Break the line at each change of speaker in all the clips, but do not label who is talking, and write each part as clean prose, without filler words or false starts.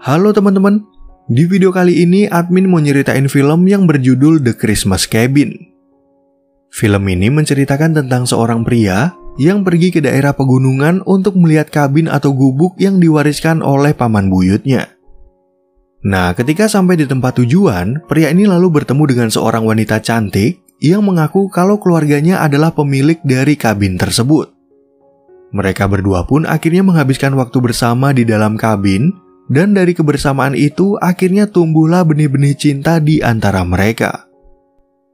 Halo teman-teman, di video kali ini admin mau nyeritain film yang berjudul The Christmas Cabin. Film ini menceritakan tentang seorang pria yang pergi ke daerah pegunungan untuk melihat kabin atau gubuk yang diwariskan oleh paman buyutnya. Nah, ketika sampai di tempat tujuan, pria ini lalu bertemu dengan seorang wanita cantik yang mengaku kalau keluarganya adalah pemilik dari kabin tersebut. Mereka berdua pun akhirnya menghabiskan waktu bersama di dalam kabin, dan dari kebersamaan itu akhirnya tumbuhlah benih-benih cinta di antara mereka.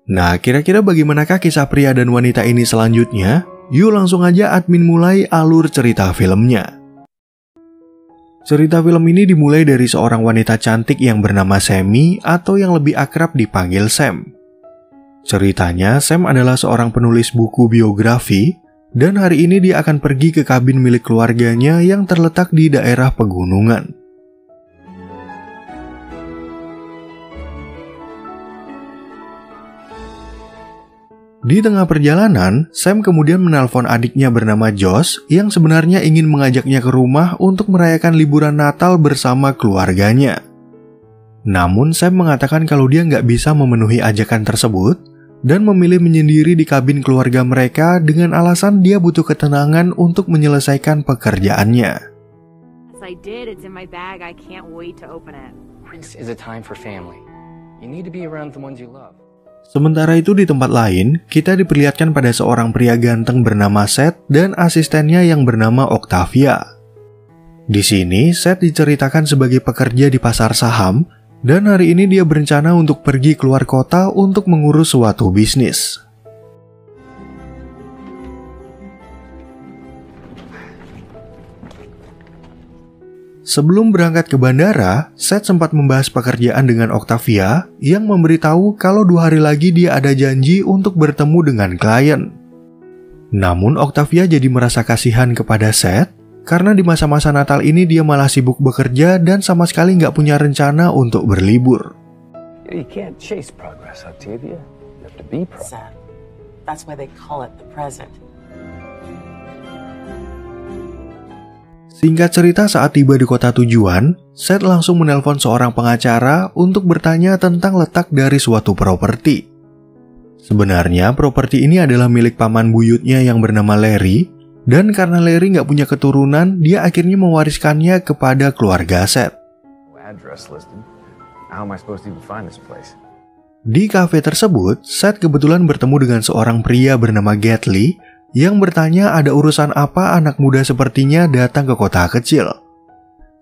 Nah, kira-kira bagaimanakah kisah pria dan wanita ini selanjutnya? Yuk langsung aja admin mulai alur cerita filmnya. Cerita film ini dimulai dari seorang wanita cantik yang bernama Sammy atau yang lebih akrab dipanggil Sam. Ceritanya, Sam adalah seorang penulis buku biografi, dan hari ini dia akan pergi ke kabin milik keluarganya yang terletak di daerah pegunungan. Di tengah perjalanan, Sam kemudian menelpon adiknya bernama Josh yang sebenarnya ingin mengajaknya ke rumah untuk merayakan liburan Natal bersama keluarganya. Namun Sam mengatakan kalau dia nggak bisa memenuhi ajakan tersebut dan memilih menyendiri di kabin keluarga mereka dengan alasan dia butuh ketenangan untuk menyelesaikan pekerjaannya. Sementara itu di tempat lain, kita diperlihatkan pada seorang pria ganteng bernama Seth dan asistennya yang bernama Octavia. Di sini, Seth diceritakan sebagai pekerja di pasar saham, dan hari ini dia berencana untuk pergi keluar kota untuk mengurus suatu bisnis. Sebelum berangkat ke bandara, Seth sempat membahas pekerjaan dengan Octavia yang memberitahu kalau 2 hari lagi dia ada janji untuk bertemu dengan klien. Namun Octavia jadi merasa kasihan kepada Seth karena di masa-masa Natal ini dia malah sibuk bekerja dan sama sekali nggak punya rencana untuk berlibur.
You can't chase progress, Octavia. You have to be present. That's why they call it the present.
Singkat cerita, saat tiba di kota tujuan, Seth langsung menelpon seorang pengacara untuk bertanya tentang letak dari suatu properti. Sebenarnya properti ini adalah milik paman buyutnya yang bernama Larry, dan karena Larry nggak punya keturunan, dia akhirnya mewariskannya kepada keluarga Seth. Di kafe tersebut, Seth kebetulan bertemu dengan seorang pria bernama Gately yang bertanya ada urusan apa anak muda sepertinya datang ke kota kecil.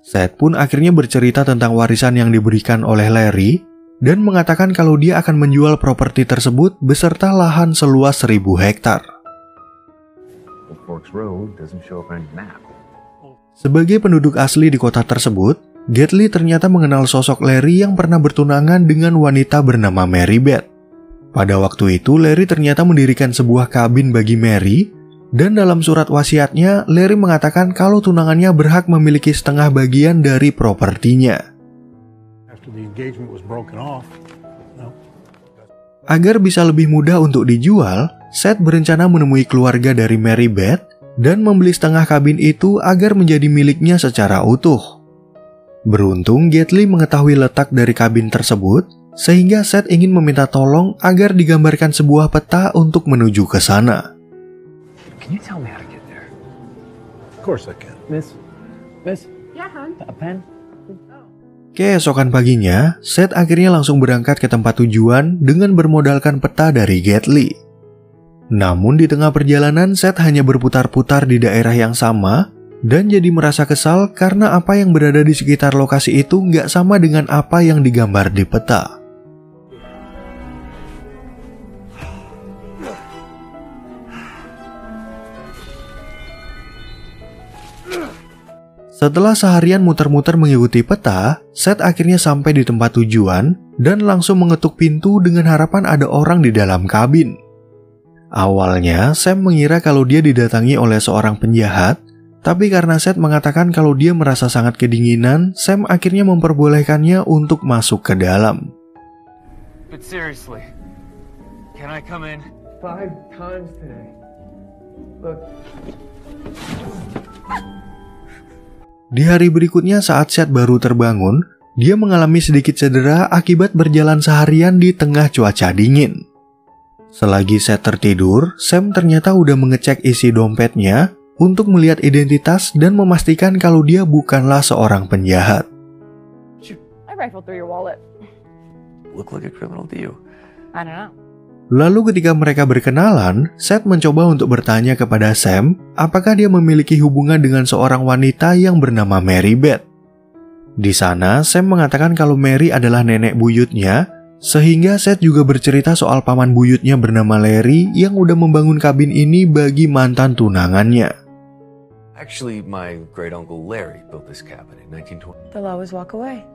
Seth pun akhirnya bercerita tentang warisan yang diberikan oleh Larry dan mengatakan kalau dia akan menjual properti tersebut beserta lahan seluas 1000 hektar. Sebagai penduduk asli di kota tersebut, Gately ternyata mengenal sosok Larry yang pernah bertunangan dengan wanita bernama Mary Beth. Pada waktu itu, Larry ternyata mendirikan sebuah kabin bagi Mary, dan dalam surat wasiatnya, Larry mengatakan kalau tunangannya berhak memiliki setengah bagian dari propertinya. Agar bisa lebih mudah untuk dijual, Seth berencana menemui keluarga dari Mary Beth dan membeli setengah kabin itu agar menjadi miliknya secara utuh. Beruntung, Gately mengetahui letak dari kabin tersebut, sehingga Seth ingin meminta tolong agar digambarkan sebuah peta untuk menuju ke sana. Keesokan paginya, Seth akhirnya langsung berangkat ke tempat tujuan dengan bermodalkan peta dari Gately. Namun di tengah perjalanan, Seth hanya berputar-putar di daerah yang sama dan jadi merasa kesal karena apa yang berada di sekitar lokasi itu nggak sama dengan apa yang digambar di peta. Setelah seharian muter-muter mengikuti peta, Seth akhirnya sampai di tempat tujuan dan langsung mengetuk pintu dengan harapan ada orang di dalam kabin. Awalnya, Sam mengira kalau dia didatangi oleh seorang penjahat, tapi karena Seth mengatakan kalau dia merasa sangat kedinginan, Sam akhirnya memperbolehkannya untuk masuk ke dalam.
But seriously, can I come in? 5 times today. Look.
Di hari berikutnya saat Seth baru terbangun, dia mengalami sedikit cedera akibat berjalan seharian di tengah cuaca dingin. Selagi Seth tertidur, Sam ternyata udah mengecek isi dompetnya untuk melihat identitas dan memastikan kalau dia bukanlah seorang penjahat.
I rifled through your wallet.
Look like a criminal to you.
I don't know.
Lalu ketika mereka berkenalan, Seth mencoba untuk bertanya kepada Sam apakah dia memiliki hubungan dengan seorang wanita yang bernama Mary Beth. Di sana, Sam mengatakan kalau Mary adalah nenek buyutnya, sehingga Seth juga bercerita soal paman buyutnya bernama Larry yang udah membangun kabin ini bagi mantan tunangannya.
Actually, my great uncle Larry built this cabin in 1920.
They'll always walk away.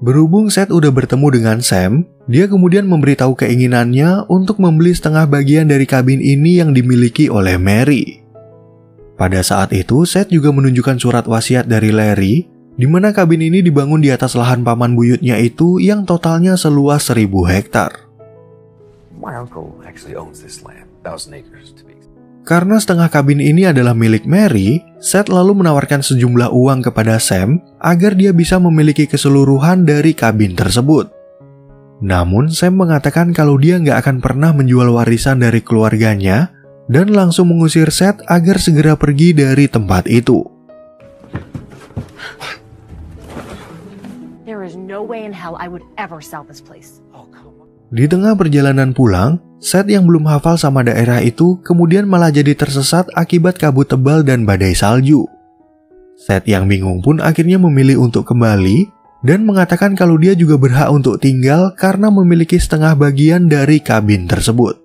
Berhubung Seth udah bertemu dengan Sam, dia kemudian memberitahu keinginannya untuk membeli setengah bagian dari kabin ini yang dimiliki oleh Mary. Pada saat itu, Seth juga menunjukkan surat wasiat dari Larry, di mana kabin ini dibangun di atas lahan paman buyutnya itu yang totalnya seluas 1000 hektar.
My uncle actually owns this land, 1,000 acres to be.
Karena setengah kabin ini adalah milik Mary, Seth lalu menawarkan sejumlah uang kepada Sam agar dia bisa memiliki keseluruhan dari kabin tersebut. Namun Sam mengatakan kalau dia nggak akan pernah menjual warisan dari keluarganya dan langsung mengusir Seth agar segera pergi dari tempat itu.
There is no way in hell I would ever sell this place.
Di tengah perjalanan pulang, Seth yang belum hafal sama daerah itu kemudian malah jadi tersesat akibat kabut tebal dan badai salju. Seth yang bingung pun akhirnya memilih untuk kembali dan mengatakan kalau dia juga berhak untuk tinggal karena memiliki setengah bagian dari kabin tersebut.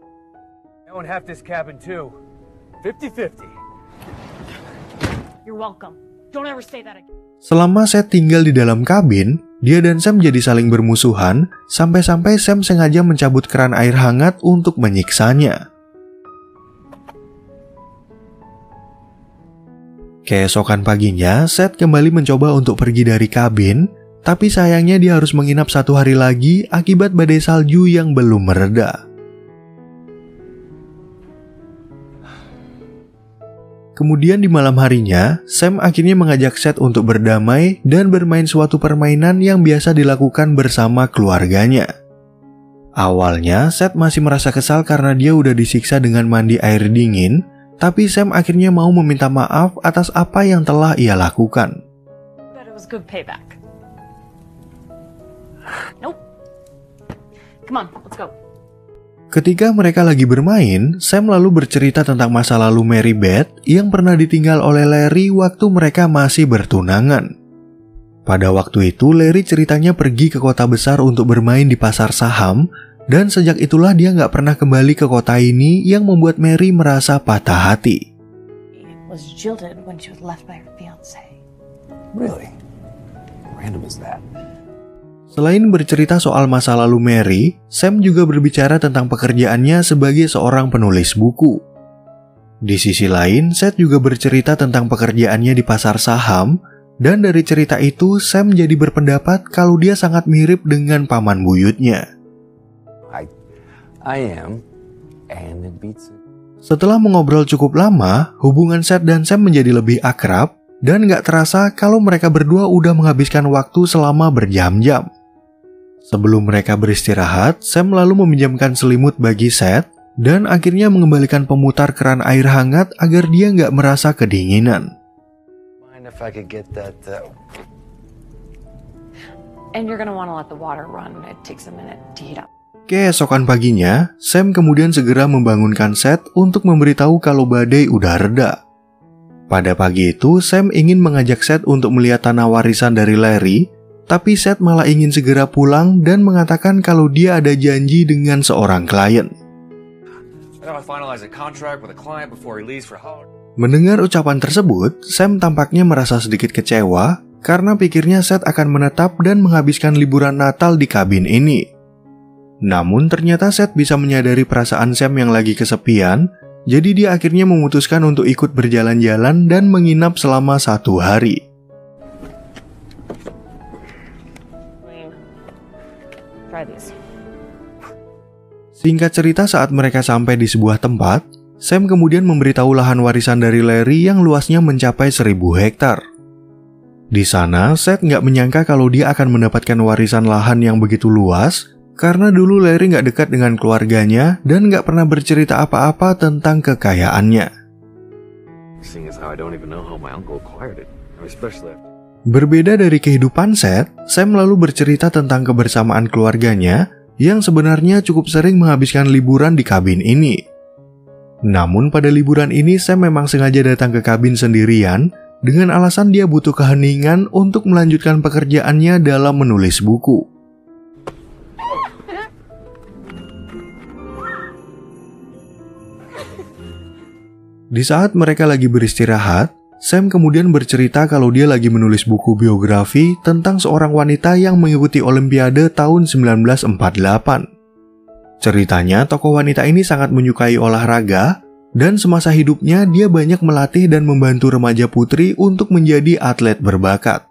I own half this cabin too. 50-50.
You're welcome. Don't ever say that again.
Selama Seth tinggal di dalam kabin, dia dan Sam jadi saling bermusuhan, sampai-sampai Sam sengaja mencabut keran air hangat untuk menyiksanya. Keesokan paginya, Seth kembali mencoba untuk pergi dari kabin, tapi sayangnya dia harus menginap 1 hari lagi akibat badai salju yang belum mereda. Kemudian di malam harinya, Sam akhirnya mengajak Seth untuk berdamai dan bermain suatu permainan yang biasa dilakukan bersama keluarganya. Awalnya, Seth masih merasa kesal karena dia udah disiksa dengan mandi air dingin, tapi Sam akhirnya mau meminta maaf atas apa yang telah ia lakukan.
But it was good payback. Nope. Come on, let's go.
Ketika mereka lagi bermain, Sam lalu bercerita tentang masa lalu Mary Beth yang pernah ditinggal oleh Larry waktu mereka masih bertunangan. Pada waktu itu, Larry ceritanya pergi ke kota besar untuk bermain di pasar saham, dan sejak itulah dia nggak pernah kembali ke kota ini yang membuat Mary merasa patah hati.
Was jilted when she was left by her fiancé.
Really? Random as that.
Selain bercerita soal masa lalu Mary, Sam juga berbicara tentang pekerjaannya sebagai seorang penulis buku. Di sisi lain, Seth juga bercerita tentang pekerjaannya di pasar saham, dan dari cerita itu Sam jadi berpendapat kalau dia sangat mirip dengan paman buyutnya.
I am, and it beats it.
Setelah mengobrol cukup lama, hubungan Seth dan Sam menjadi lebih akrab, dan gak terasa kalau mereka berdua udah menghabiskan waktu selama berjam-jam. Sebelum mereka beristirahat, Sam lalu meminjamkan selimut bagi Seth dan akhirnya mengembalikan pemutar keran air hangat agar dia nggak merasa kedinginan.
Mind if I could get that,
And you're gonna wanna let the water run. It takes a minute to heat up.
Keesokan paginya, Sam kemudian segera membangunkan Seth untuk memberitahu kalau badai udah reda. Pada pagi itu, Sam ingin mengajak Seth untuk melihat tanah warisan dari Larry, tapi Seth malah ingin segera pulang dan mengatakan kalau dia ada janji dengan seorang klien. Mendengar ucapan tersebut, Sam tampaknya merasa sedikit kecewa karena pikirnya Seth akan menetap dan menghabiskan liburan Natal di kabin ini. Namun ternyata Seth bisa menyadari perasaan Sam yang lagi kesepian, jadi dia akhirnya memutuskan untuk ikut berjalan-jalan dan menginap selama 1 hari.
Try these.
Singkat cerita, saat mereka sampai di sebuah tempat, Sam kemudian memberitahu lahan warisan dari Larry yang luasnya mencapai 1000 hektar. Di sana, Seth nggak menyangka kalau dia akan mendapatkan warisan lahan yang begitu luas, karena dulu Larry nggak dekat dengan keluarganya dan nggak pernah bercerita apa-apa tentang kekayaannya. Berbeda dari kehidupan Seth, Sam lalu bercerita tentang kebersamaan keluarganya yang sebenarnya cukup sering menghabiskan liburan di kabin ini. Namun pada liburan ini Sam memang sengaja datang ke kabin sendirian dengan alasan dia butuh keheningan untuk melanjutkan pekerjaannya dalam menulis buku. Di saat mereka lagi beristirahat, Sam kemudian bercerita kalau dia lagi menulis buku biografi tentang seorang wanita yang mengikuti Olimpiade tahun 1948. Ceritanya, tokoh wanita ini sangat menyukai olahraga, dan semasa hidupnya dia banyak melatih dan membantu remaja putri untuk menjadi atlet berbakat.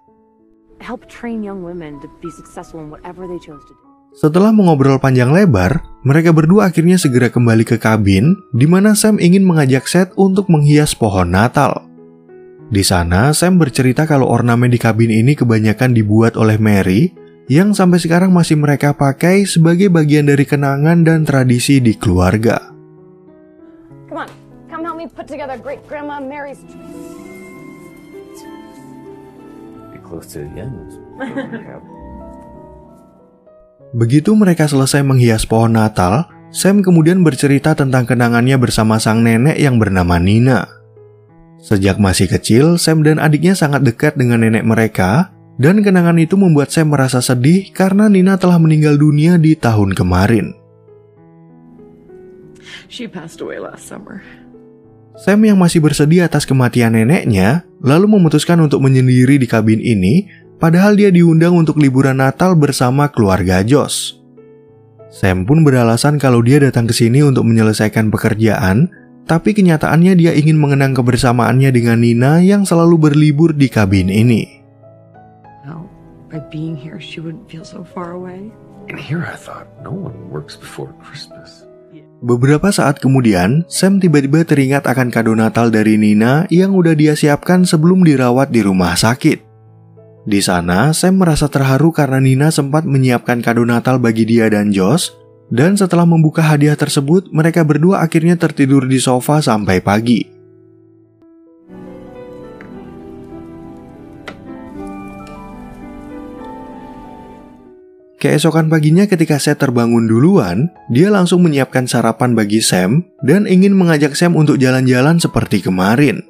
Setelah mengobrol panjang lebar, mereka berdua akhirnya segera kembali ke kabin, di mana Sam ingin mengajak Seth untuk menghias pohon Natal. Di sana, Sam bercerita kalau ornamen di kabin ini kebanyakan dibuat oleh Mary, yang sampai sekarang masih mereka pakai sebagai bagian dari kenangan dan tradisi di keluarga.
Come on, come help me put together Great Grandma Mary's.
Be close to the end.
Begitu mereka selesai menghias pohon Natal, Sam kemudian bercerita tentang kenangannya bersama sang nenek yang bernama Nina. Sejak masih kecil, Sam dan adiknya sangat dekat dengan nenek mereka, dan kenangan itu membuat Sam merasa sedih karena Nina telah meninggal dunia di tahun kemarin.
She passed away last summer.
Sam yang masih bersedih atas kematian neneknya, lalu memutuskan untuk menyendiri di kabin ini, padahal dia diundang untuk liburan Natal bersama keluarga Josh. Sam pun beralasan kalau dia datang ke sini untuk menyelesaikan pekerjaan, tapi kenyataannya dia ingin mengenang kebersamaannya dengan Nina yang selalu berlibur di kabin ini.
By being here, she wouldn't feel so far away.
And here I thought no one works before Christmas.
Beberapa saat kemudian, Sam tiba-tiba teringat akan kado Natal dari Nina yang udah dia siapkan sebelum dirawat di rumah sakit. Di sana, Sam merasa terharu karena Nina sempat menyiapkan kado Natal bagi dia dan Josh, dan setelah membuka hadiah tersebut, mereka berdua akhirnya tertidur di sofa sampai pagi. Keesokan paginya ketika Seth terbangun duluan, dia langsung menyiapkan sarapan bagi Sam dan ingin mengajak Sam untuk jalan-jalan seperti kemarin.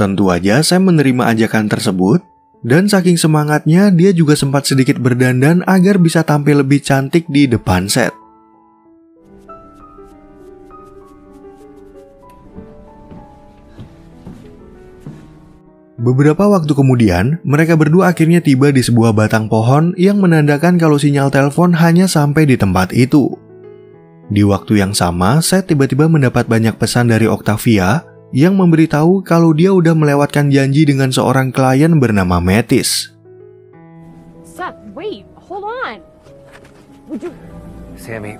Tentu aja Sam menerima ajakan tersebut, dan saking semangatnya dia juga sempat sedikit berdandan agar bisa tampil lebih cantik di depan Seth. Beberapa waktu kemudian, mereka berdua akhirnya tiba di sebuah batang pohon yang menandakan kalau sinyal telepon hanya sampai di tempat itu. Di waktu yang sama, Seth tiba-tiba mendapat banyak pesan dari Octavia yang memberitahu kalau dia udah melewatkan janji dengan seorang klien bernama Mattis.
Seth, wait, hold on. Would you...
Sammy,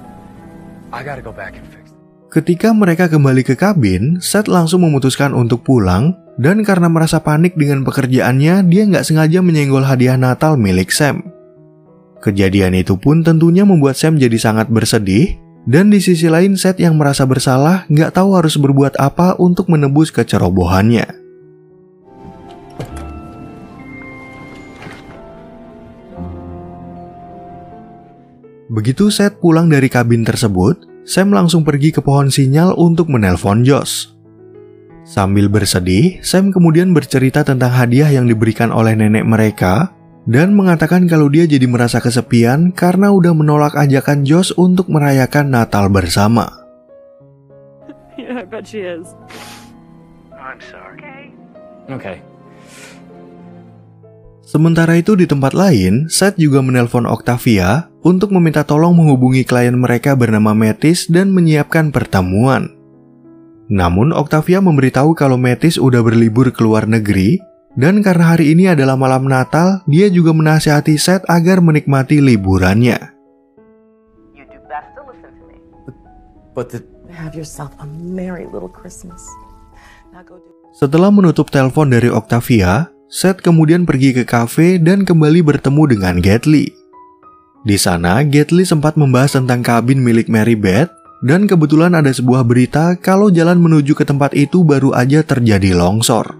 I gotta go back and fix it.
Ketika mereka kembali ke kabin, Seth langsung memutuskan untuk pulang, dan karena merasa panik dengan pekerjaannya, dia nggak sengaja menyenggol hadiah Natal milik Sam. Kejadian itu pun tentunya membuat Sam jadi sangat bersedih, dan di sisi lain Seth yang merasa bersalah nggak tahu harus berbuat apa untuk menebus kecerobohannya. Begitu Seth pulang dari kabin tersebut, Sam langsung pergi ke pohon sinyal untuk menelpon Josh. Sambil bersedih, Sam kemudian bercerita tentang hadiah yang diberikan oleh nenek mereka dan mengatakan kalau dia jadi merasa kesepian karena udah menolak ajakan Josh untuk merayakan Natal bersama.
Yeah, I bet she is.
I'm sorry. Okay.
Sementara itu di tempat lain, Seth juga menelpon Octavia untuk meminta tolong menghubungi klien mereka bernama Mattis dan menyiapkan pertemuan. Namun Octavia memberitahu kalau Mattis udah berlibur ke luar negeri, dan karena hari ini adalah malam Natal, dia juga menasihati Seth agar menikmati liburannya.
Have yourself a merry little Christmas. Now go do.
Setelah menutup telepon dari Octavia, Seth kemudian pergi ke kafe dan kembali bertemu dengan Gately. Di sana, Gately sempat membahas tentang kabin milik Mary Beth, dan kebetulan ada sebuah berita kalau jalan menuju ke tempat itu baru aja terjadi longsor.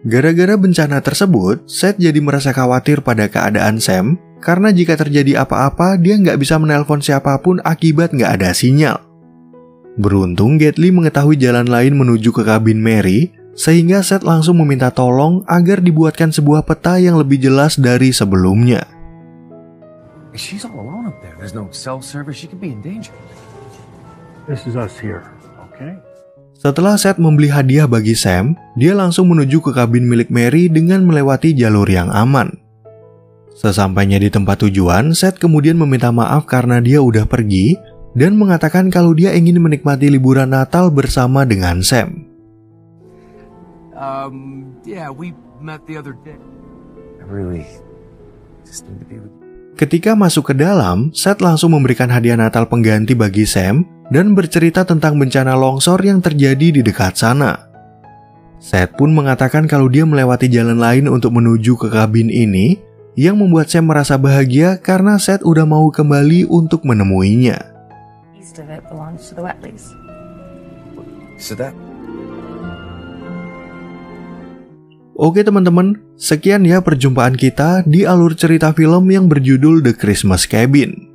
Gara-gara bencana tersebut, Seth jadi merasa khawatir pada keadaan Sam, karena jika terjadi apa-apa, dia nggak bisa menelpon siapapun akibat nggak ada sinyal. Beruntung Gately mengetahui jalan lain menuju ke kabin Mary, sehingga Seth langsung meminta tolong agar dibuatkan sebuah peta yang lebih jelas dari sebelumnya.
She's all alone up there. There's no cell service. She could be in danger.
This is us here, okay?
Setelah Seth membeli hadiah bagi Sam, dia langsung menuju ke kabin milik Mary dengan melewati jalur yang aman. Sesampainya di tempat tujuan, Seth kemudian meminta maaf karena dia udah pergi dan mengatakan kalau dia ingin menikmati liburan Natal bersama dengan Sam.
Yeah, we met the other day. I really just need to be with you.
Ketika masuk ke dalam, Seth langsung memberikan hadiah Natal pengganti bagi Sam dan bercerita tentang bencana longsor yang terjadi di dekat sana. Seth pun mengatakan kalau dia melewati jalan lain untuk menuju ke kabin ini, yang membuat Sam merasa bahagia karena Seth udah mau kembali untuk menemuinya.
East of it belongs to the Wetleys.
So that.
Oke teman-teman, sekian ya perjumpaan kita di alur cerita film yang berjudul The Christmas Cabin.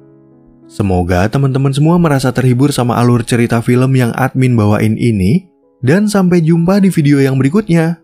Semoga teman-teman semua merasa terhibur sama alur cerita film yang admin bawain ini, dan sampai jumpa di video yang berikutnya.